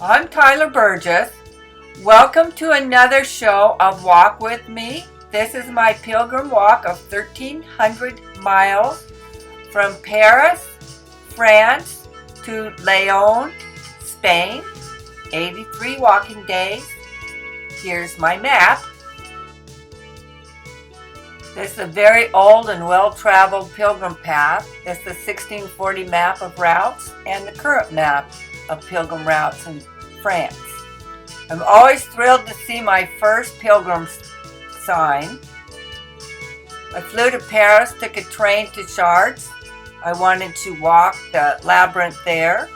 I'm Tyler Burgess. Welcome to another show of Walk With Me. This is my pilgrim walk of 1,300 miles from Paris, France to Leon, Spain. 83 walking days. Here's my map. This is a very old and well-traveled pilgrim path. This is the 1640 map of routes and the current map of pilgrim routes in France. I'm always thrilled to see my first pilgrim sign. I flew to Paris, took a train to Chartres. I wanted to walk the labyrinth there,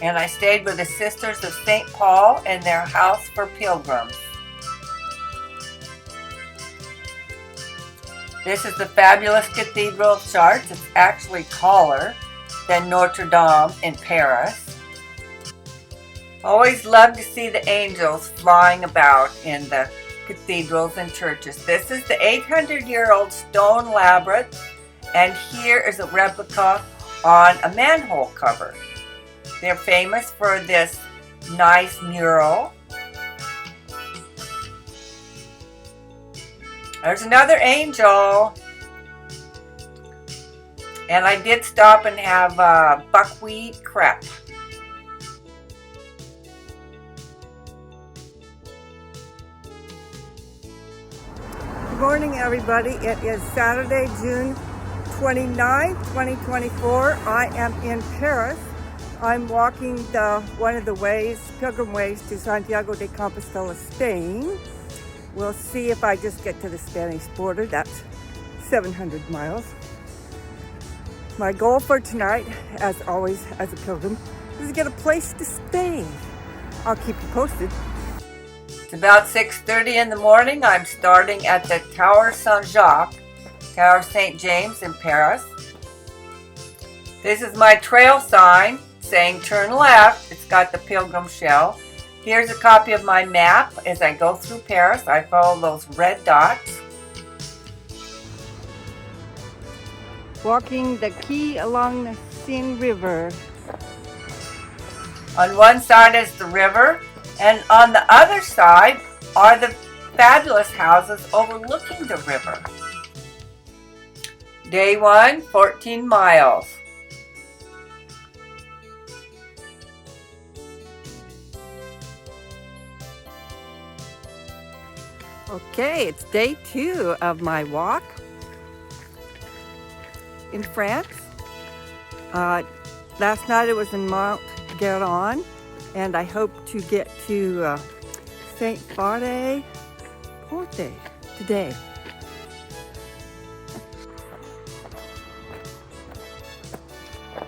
and I stayed with the Sisters of St. Paul in their house for pilgrims. This is the fabulous Cathedral of Chartres. It's actually taller than Notre Dame in Paris. Always love to see the angels flying about in the cathedrals and churches. This is the 800-year-old stone labyrinth, and here is a replica on a manhole cover. They're famous for this nice mural. There's another angel. And I did stop and have buckwheat crepe. Good morning, everybody. It is Saturday, June 29th, 2024. I am in Paris. I'm walking one of the pilgrim ways to Santiago de Compostello, Spain. We'll see if I just get to the Spanish border. That's 700 miles. My goal for tonight, as always as a pilgrim, is to get a place to stay. I'll keep you posted. It's about 6:30 in the morning. I'm starting at the Tower Saint-Jacques, Tower St. James in Paris. This is my trail sign saying turn left. It's got the pilgrim shell. Here's a copy of my map. As I go through Paris, I follow those red dots. Walking the quay along the Seine River. On one side is the river, and on the other side are the fabulous houses overlooking the river. Day 1, 14 miles. Okay, it's day 2 of my walk in France. Last night I was in Mont Guérin, and I hope to get to Saint Barde Porte today.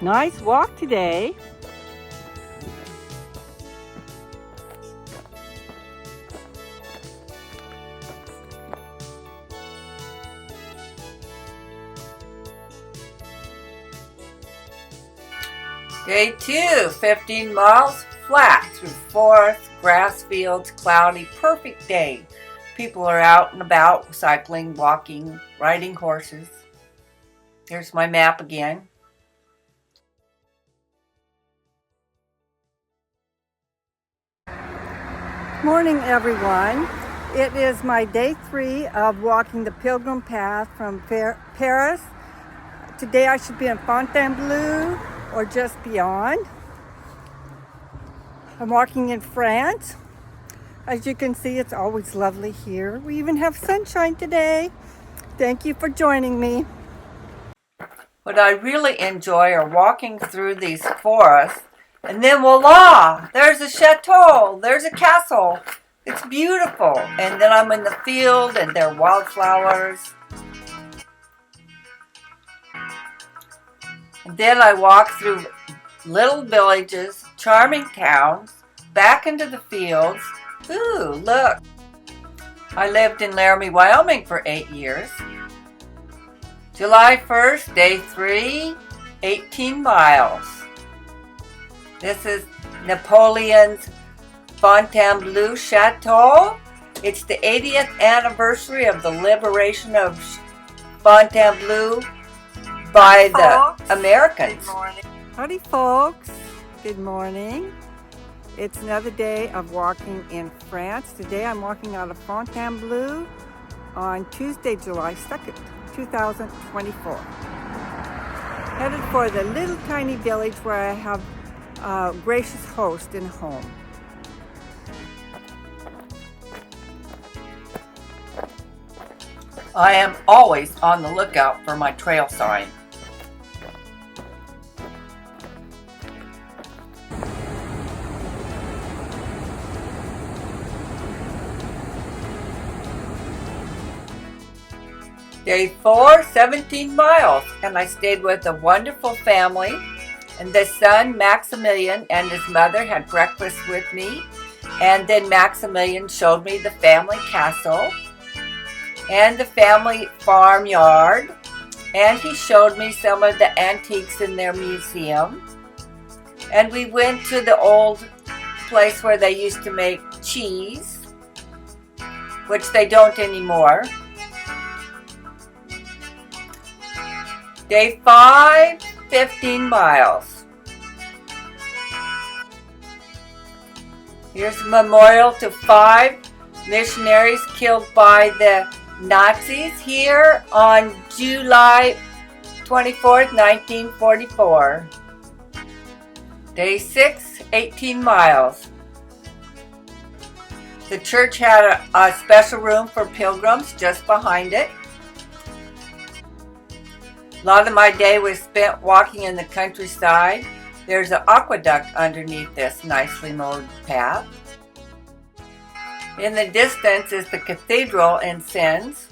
Nice walk today. Day 2, 15 miles flat through forests, grass fields, cloudy, perfect day. People are out and about, cycling, walking, riding horses. Here's my map again. Morning, everyone. It is my day 3 of walking the pilgrim path from Paris. Today I should be in Fontainebleau or just beyond. I'm walking in France. As you can see, it's always lovely here. We even have sunshine today. Thank you for joining me. What I really enjoy are walking through these forests, and then voila, there's a chateau, there's a castle. It's beautiful. And then I'm in the field and there are wildflowers. And then I walk through little villages, charming towns, back into the fields. Ooh, look. I lived in Laramie, Wyoming for 8 years. July 1st, day 3, 18 miles. This is Napoleon's Fontainebleau Chateau. It's the 80th anniversary of the liberation of Fontainebleau by the Americans. Howdy, folks. Good morning. It's another day of walking in France. Today I'm walking out of Fontainebleau on Tuesday, July 2nd, 2024. Headed for the little tiny village where I have a gracious host and home. I am always on the lookout for my trail sign. Day 4, 17 miles, and I stayed with a wonderful family, and the son, Maximilian, and his mother had breakfast with me, and then Maximilian showed me the family castle and the family farmyard, and he showed me some of the antiques in their museum, and we went to the old place where they used to make cheese, which they don't anymore. Day 5, 15 miles. Here's a memorial to 5 missionaries killed by the Nazis here on July 24th, 1944. Day 6, 18 miles. The church had a special room for pilgrims just behind it. A lot of my day was spent walking in the countryside. There's an aqueduct underneath this nicely mowed path. In the distance is the cathedral in Sens.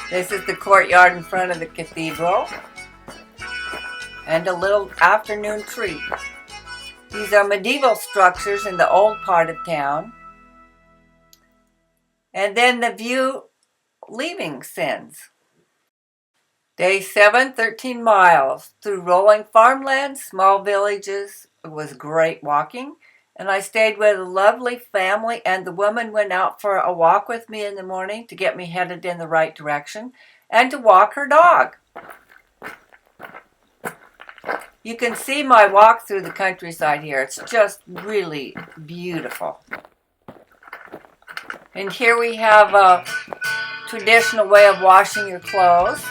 This is the courtyard in front of the cathedral. And a little afternoon tree. These are medieval structures in the old part of town. And then the view leaving Sens. Day 7, 13 miles through rolling farmlands, small villages. It was great walking. And I stayed with a lovely family, and the woman went out for a walk with me in the morning to get me headed in the right direction and to walk her dog. You can see my walk through the countryside here. It's just really beautiful. And here we have a traditional way of washing your clothes.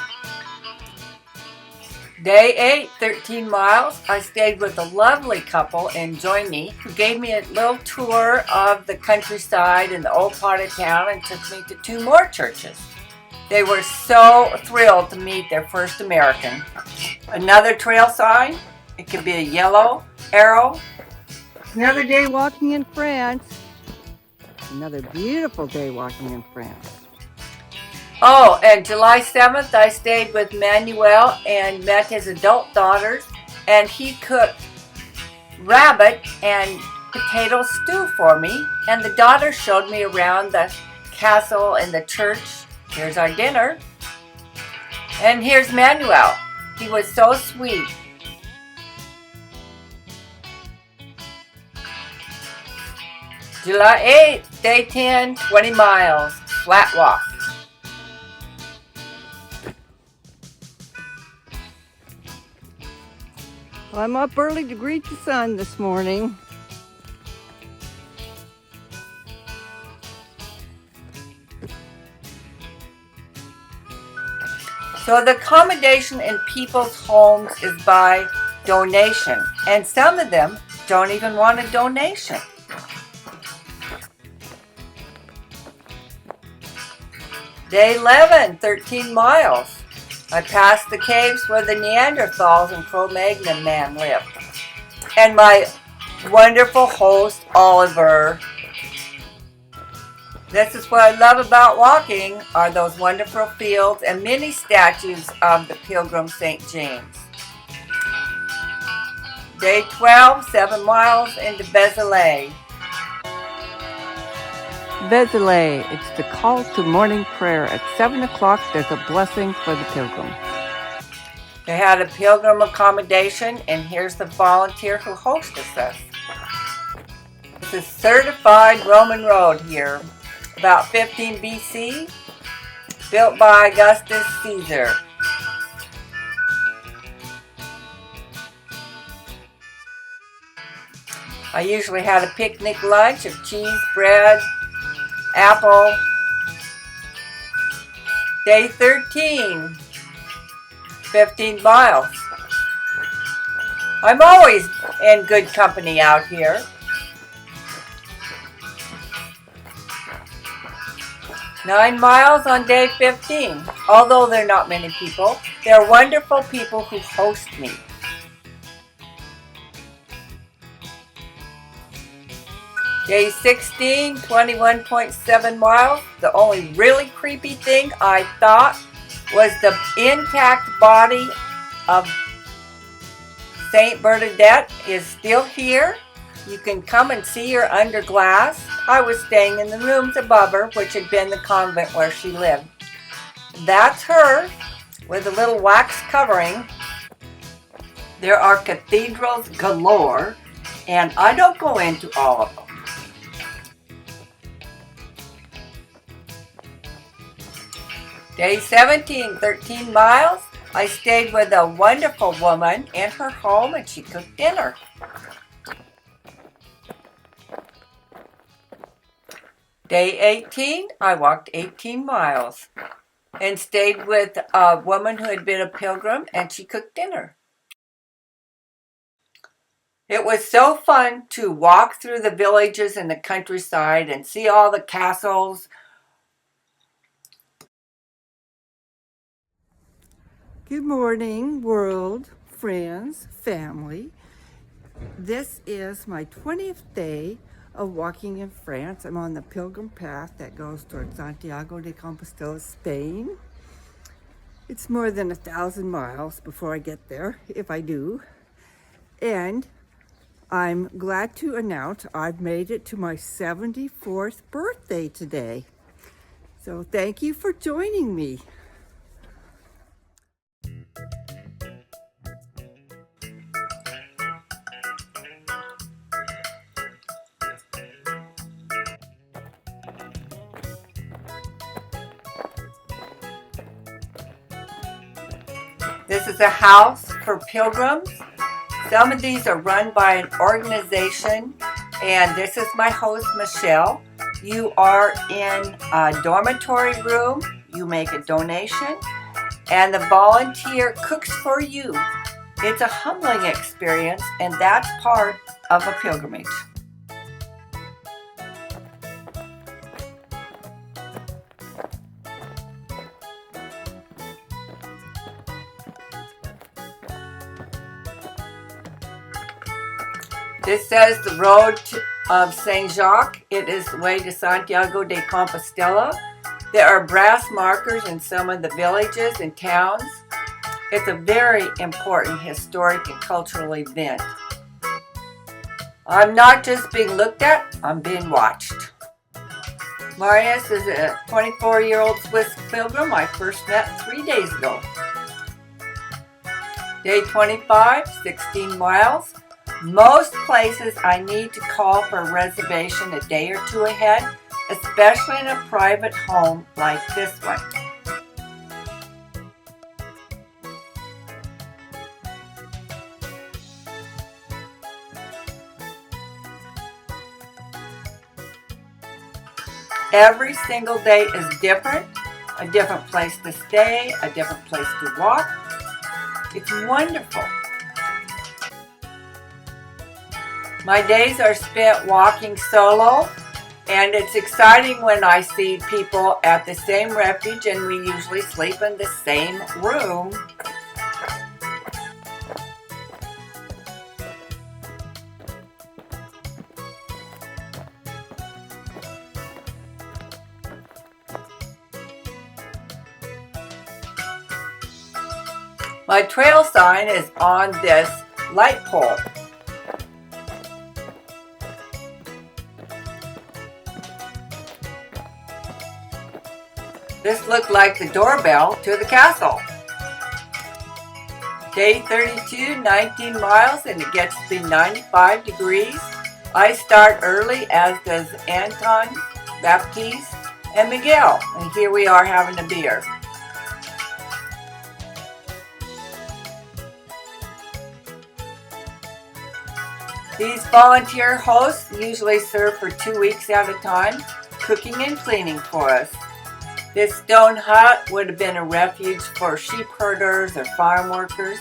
Day 8, 13 miles. I stayed with a lovely couple in Joigny who gave me a little tour of the countryside and the old part of town and took me to 2 more churches. They were so thrilled to meet their first American. Another trail sign. It could be a yellow arrow. Another day walking in France. Another beautiful day walking in France. Oh, and July 7th, I stayed with Manuel and met his adult daughters, and he cooked rabbit and potato stew for me, and the daughters showed me around the castle and the church. Here's our dinner. And here's Manuel. He was so sweet. July 8th, day 10, 20 miles, flat walk. Well, I'm up early to greet the sun this morning. So the accommodation in people's homes is by donation, and some of them don't even want a donation. Day 11, 13 miles. I passed the caves where the Neanderthals and Cro-Magnon man lived. And my wonderful host, Oliver. This is what I love about walking, are those wonderful fields and many statues of the Pilgrim St. James. Day 12, 7 miles into Vézelay. Vézelay, it's the call to morning prayer. At 7 o'clock, there's a blessing for the pilgrim. They had a pilgrim accommodation, and here's the volunteer who hosted us. It's a certified Roman road here, about 15 BC, built by Augustus Caesar. I usually had a picnic lunch of cheese, bread, apple. Day 13, 15 miles. I'm always in good company out here. 9 miles on day 15. Although there are not many people, there are wonderful people who host me. Day 16, 21.7 miles. The only really creepy thing I thought was the intact body of Saint Bernadette is still here. You can come and see her under glass. I was staying in the rooms above her, which had been the convent where she lived. That's her with a little wax covering. There are cathedrals galore, and I don't go into all of them. Day 17, 13 miles. I stayed with a wonderful woman in her home and she cooked dinner. Day 18, I walked 18 miles and stayed with a woman who had been a pilgrim and she cooked dinner. It was so fun to walk through the villages and the countryside and see all the castles. Good morning, world, friends, family. This is my 20th day of walking in France. I'm on the pilgrim path that goes towards Santiago de Compostello, Spain. It's more than 1,000 miles before I get there, if I do. And I'm glad to announce I've made it to my 74th birthday today. So thank you for joining me. This is a house for pilgrims. Some of these are run by an organization, and this is my host, Michelle. You are in a dormitory room. You make a donation, and the volunteer cooks for you. It's a humbling experience, and that's part of a pilgrimage. This says the road of Saint Jacques. It is the way to Santiago de Compostela. There are brass markers in some of the villages and towns. It's a very important historic and cultural event. I'm not just being looked at, I'm being watched. Marius is a 24-year-old Swiss pilgrim I first met 3 days ago. Day 25, 16 miles. Most places I need to call for a reservation a day or two ahead, especially in a private home like this one. Every single day is different, a different place to stay, a different place to walk. It's wonderful. My days are spent walking solo, and it's exciting when I see people at the same refuge and we usually sleep in the same room. My trail sign is on this light pole. This looked like the doorbell to the castle. Day 32, 19 miles, and it gets to be 95 degrees. I start early, as does Anton, Baptiste, and Miguel. And here we are having a beer. These volunteer hosts usually serve for 2 weeks at a time, cooking and cleaning for us. This stone hut would have been a refuge for sheep herders or farm workers.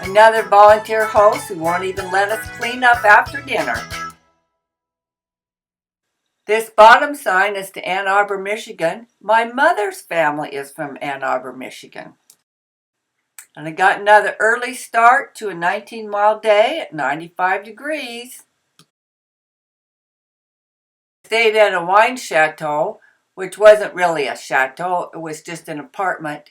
Another volunteer host who won't even let us clean up after dinner. This bottom sign is to Ann Arbor, Michigan. My mother's family is from Ann Arbor, Michigan. And I got another early start to a 19-mile day at 95 degrees. Stayed at a wine chateau, which wasn't really a chateau, it was just an apartment.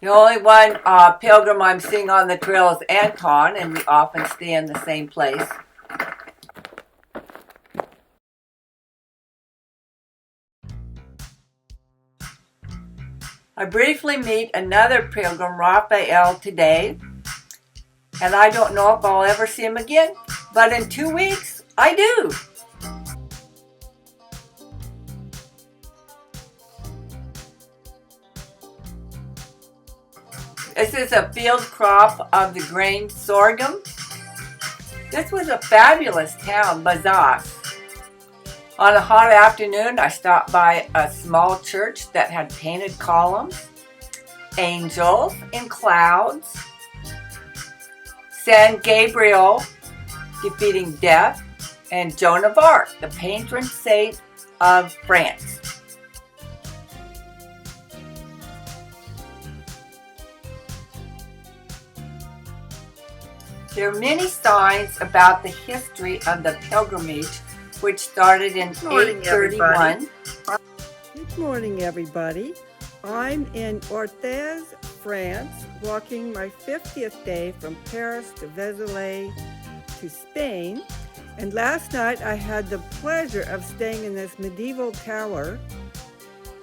The only one pilgrim I'm seeing on the trail is Anton, and we often stay in the same place. I briefly meet another pilgrim, Raphael, today, and I don't know if I'll ever see him again, but in 2 weeks, I do. This is a field crop of the grain sorghum. This was a fabulous town, Bazas. On a hot afternoon, I stopped by a small church that had painted columns, angels in clouds, San Gabriel defeating death, and Joan of Arc, the patron saint of France. There are many signs about the history of the pilgrimage, which started in 831. Good morning, everybody. I'm in Orthez, France, walking my 50th day from Paris to Vézelay to Spain. And last night I had the pleasure of staying in this medieval tower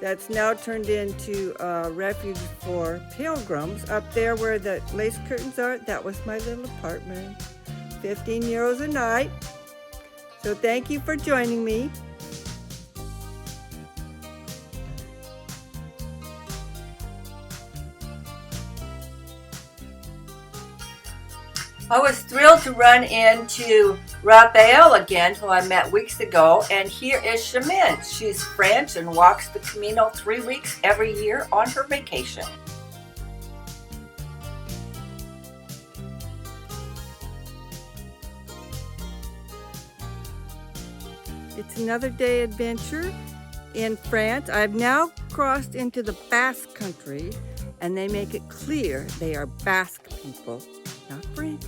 that's now turned into a refuge for pilgrims. Up there where the lace curtains are, that was my little apartment. 15 euros a night. So thank you for joining me. I was thrilled to run into Raphael again, who I met weeks ago, and here is Chemin. She's French and walks the Camino 3 weeks every year on her vacation. It's another day adventure in France. I've now crossed into the Basque country, and they make it clear they are Basque people, not French.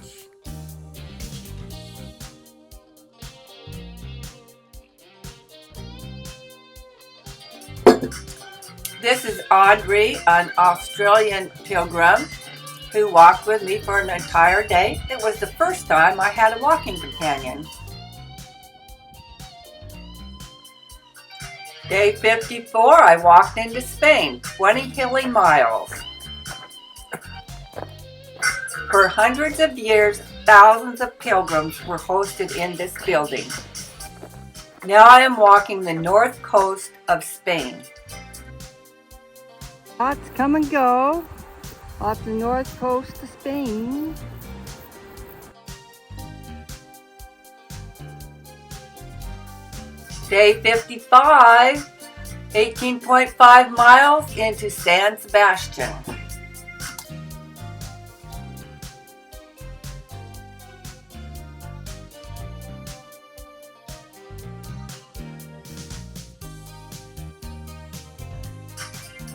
This is Audrey, an Australian pilgrim who walked with me for an entire day. It was the first time I had a walking companion. Day 54, I walked into Spain, 20 hilly miles. For hundreds of years, thousands of pilgrims were hosted in this building. Now I am walking the north coast of Spain. Lots come and go off the north coast of Spain. Day 55, 18.5 miles into San Sebastian.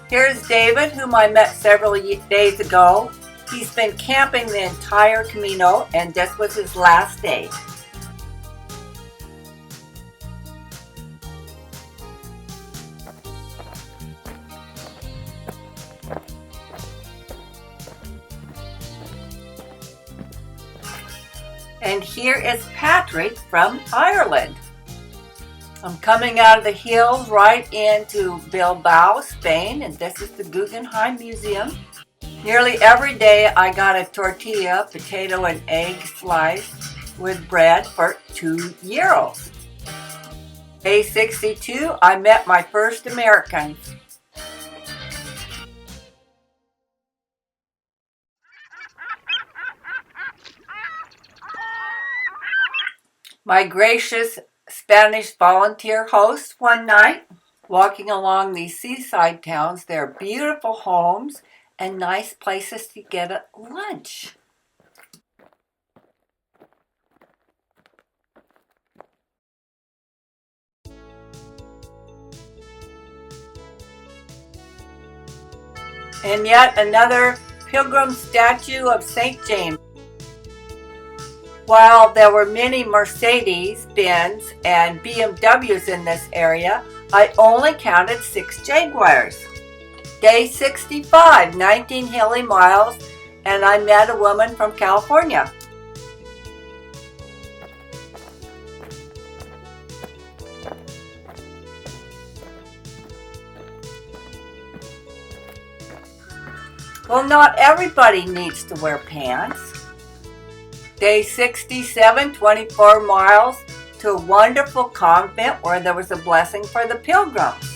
Here's David, whom I met several days ago. He's been camping the entire Camino, and this was his last day. And here is Patrick from Ireland. I'm coming out of the hills right into Bilbao, Spain, and this is the Guggenheim Museum. Nearly every day I got a tortilla, potato and egg slice with bread for 2 euros. Day 62, I met my first Americans. my gracious Spanish volunteer host one night, walking along these seaside towns. They're beautiful homes and nice places to get a lunch. And yet another pilgrim statue of St. James. While there were many Mercedes, Benz, and BMWs in this area, I only counted 6 Jaguars. Day 65, 19 hilly miles, and I met a woman from California. Well, not everybody needs to wear pants. Day 67, 24 miles to a wonderful convent where there was a blessing for the pilgrims.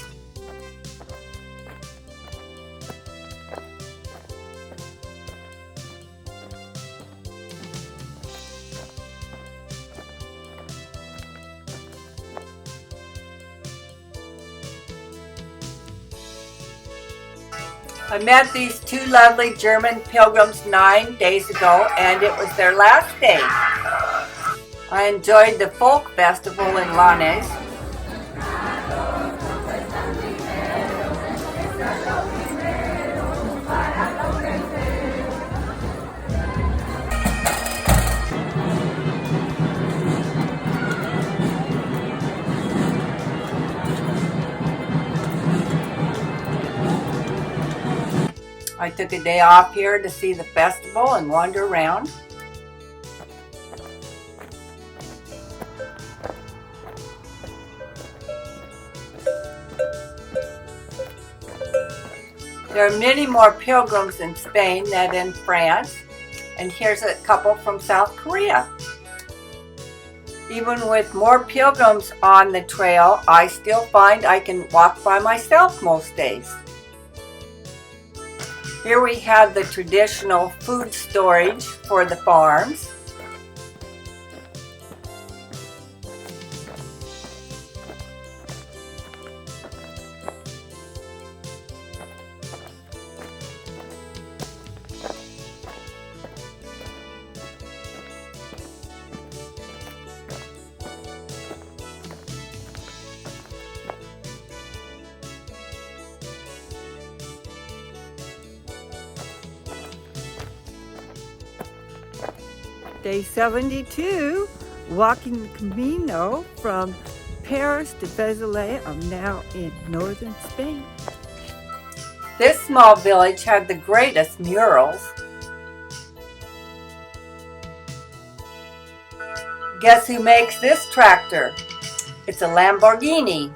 I met these 2 lovely German pilgrims 9 days ago, and it was their last day. I enjoyed the folk festival in Lanes. I took a day off here to see the festival and wander around. There are many more pilgrims in Spain than in France, and here's a couple from South Korea. Even with more pilgrims on the trail, I still find I can walk by myself most days. Here we have the traditional food storage for the farms. Day 72, walking the Camino from Paris to Vézelay. I'm now in northern Spain. This small village had the greatest murals. Guess who makes this tractor? It's a Lamborghini.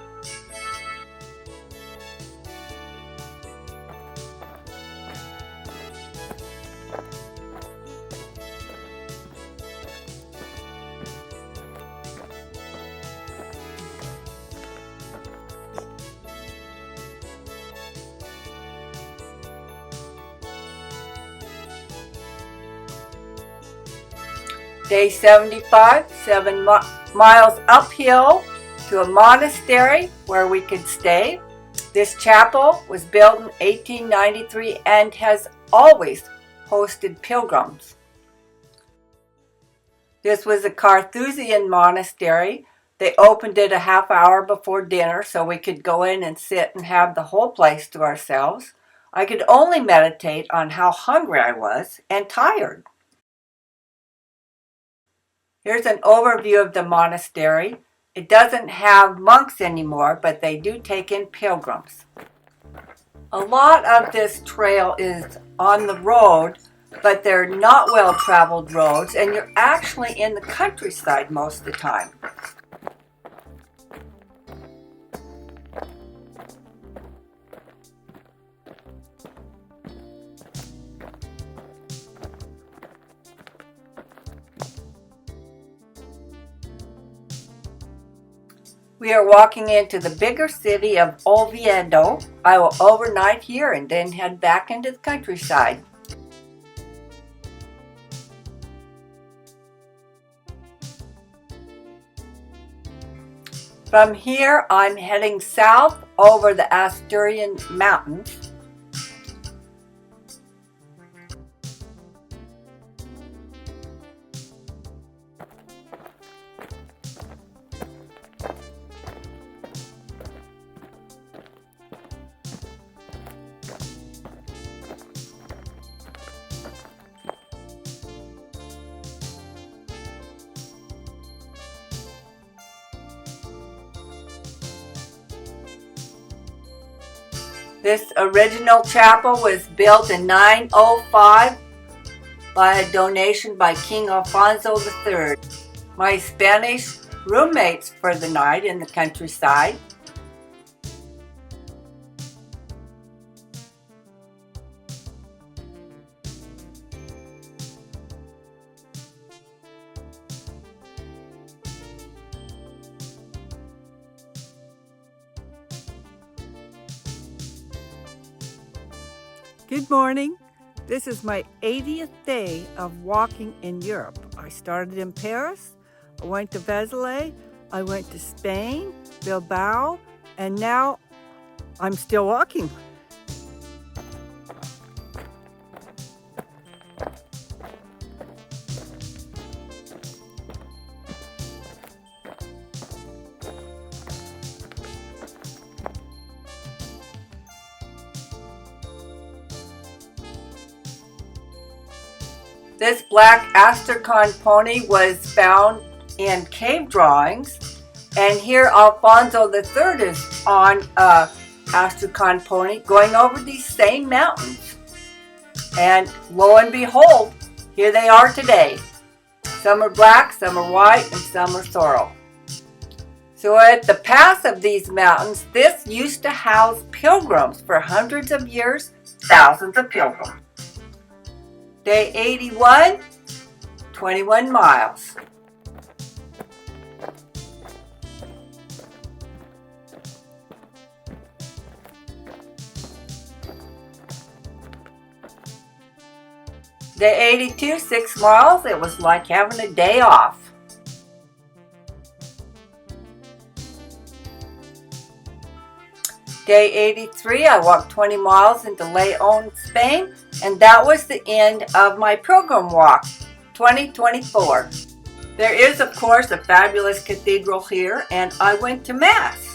Day 75, 7 miles uphill to a monastery where we could stay. This chapel was built in 1893 and has always hosted pilgrims. This was a Carthusian monastery. They opened it a half hour before dinner so we could go in and sit and have the whole place to ourselves. I could only meditate on how hungry I was and tired. Here's an overview of the monastery. It doesn't have monks anymore, but they do take in pilgrims. A lot of this trail is on the road, but they're not well-traveled roads, and you're actually in the countryside most of the time. We are walking into the bigger city of Oviedo. I will overnight here and then head back into the countryside. From here, I'm heading south over the Asturian Mountains. This original chapel was built in 905 by a donation by King Alfonso III. My Spanish roommates for the night in the countryside. Good morning. This is my 80th day of walking in Europe. I started in Paris, I went to Vézelay, I went to Spain, Bilbao, and now I'm still walking. This black Astrakhan pony was found in cave drawings, and here Alfonso III is on a Astrakhan pony going over these same mountains. And lo and behold, here they are today. Some are black, some are white, and some are sorrel. So at the pass of these mountains, this used to house pilgrims for hundreds of years, thousands of pilgrims. Day 81, 21 miles. Day 82, 6 miles. It was like having a day off. Day 83, I walked 20 miles into León, Spain, and that was the end of my pilgrim walk, 2024. There is, of course, a fabulous cathedral here, and I went to Mass.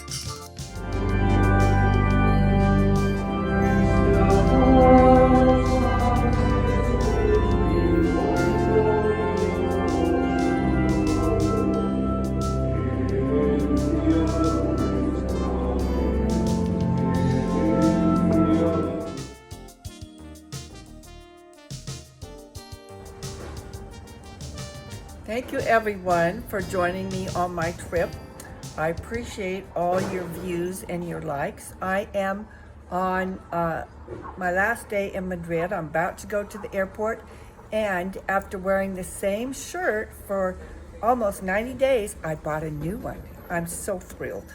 Thank you everyone for joining me on my trip. I appreciate all your views and your likes. I am on my last day in Madrid. I'm about to go to the airport, and after wearing the same shirt for almost 90 days, I bought a new one. I'm so thrilled.